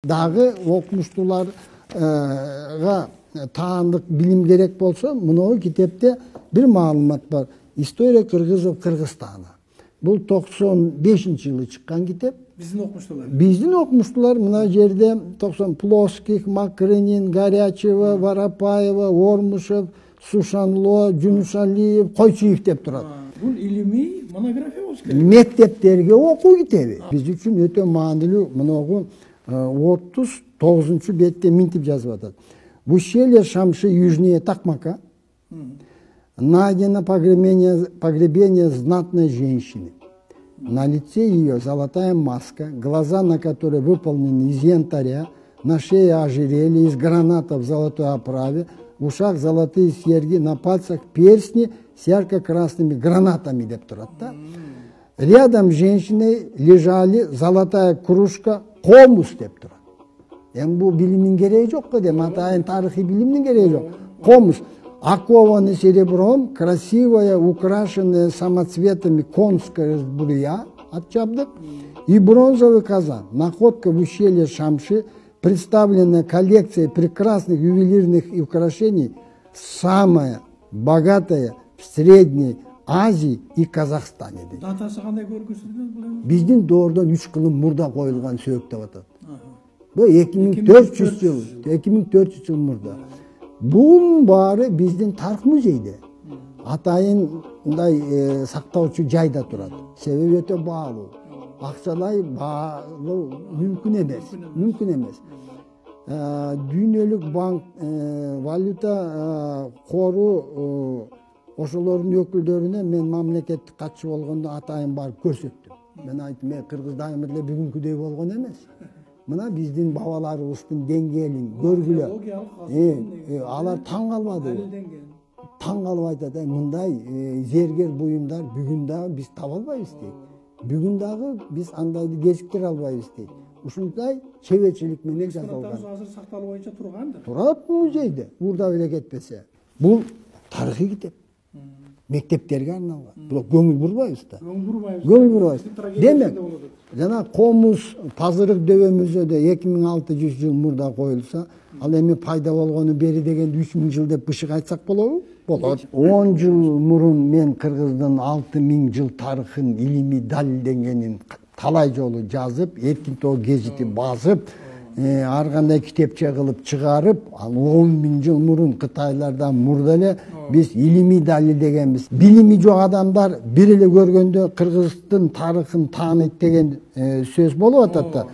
Дагы окумуштууларга таандык билим керек болсо, мынау китепте бир маалымат бар. История кыргызов Кыргызстана. Бул 95-жылы чыккан китеп. Биздин окумуштуулар мына жерде 90 Плоских, Макрынин, Горячева, Воропаева, Ормушев, Сушанло, Жунусалиев, Койчуев деп турат. Бул илимий монография болуш керек. Мектептерге окуу китеби. Биз үчүн өтө маанилүү. Мынагу 39 бетте минтип жазып атат. В ущелье Шамши южнее Токмака найдено погребение знатной женщины. На лице ее золотая маска, глаза на которой выполнены из янтаря, на шее ожерелье из граната в золотой оправе, в ушах золотые серьги, на пальцах перстни с ярко-красными гранатами деп турат да. Рядом с женщиной лежали золотая кружка комус деп турат. Эми бул билимдин кереги жок го дейм, атайын тарыхый билимдин кереги жок. Комус окованы серебром, красивая, украшенная самоцветами конская сбруя от чабдык и бронзовый казан. Находка в ущелье Шамши, представленная коллекцией прекрасных ювелирных украшений, самая богатая в Средней Азии и Казахстане. Датасы кандай көргөзүлгөн бул эми? Биздин доордон 3 кылым мурда коюлган сөйөк деп атат. Бул 2400 жыл, 2400 жыл мурда. Bunun bari bizden tarih muzeyde. Atayın saktauçu jayda turат. Sebebi öte bağlı. Akçalay bağlı mümkün emes. Mümkün emes. Dünyölük bank, valuta koru oşuların öküldörüne men mamleketlik katçı olganda atayın barıp көрсөттүм. Men aytım, Kırgızda emirle bugünküdey bolgon emes. Мына биздин бабаларыбыздын деңгээлин көргүлө. Алар таң калбады. Таң калып айтат, мындай зергер буюмдар бүгүн дагы биз таба албайбыз дейт. Бүгүн дагы биз андайды кезиктире албайбыз дейт. Ушундай чеберчилик менен жасалган. Азыр сакталуу боюнча тургандыр. Турат музейде, урда эле кетпесе. Бул тарыхый китеп. Мектептерге арналган. Бул көңүл бурбайбыз да. Көңүл бурбайбыз. Демек, жана комуз пазырык дөбөмүздө 2600 жыл мурда коюлса, ал эми пайда болгону бери дегенде 3000 жыл деп бышык айтсак болобу? Болот. 10 жыл мурун мен Кыргыздын 6000 жыл тарыхын илимий далилденгенин талай жолу жазып, Эркин Тоо гезити басып, ар кандай китепче кылып чыгарып, ал 10.000 жыл мурун Кытайлардан мурда эле биз илимий далилдегенбиз. Билими жок адамдар бир эле көргөндө Кыргыздын тарыхын тааныйт деген сөз болуп атат да.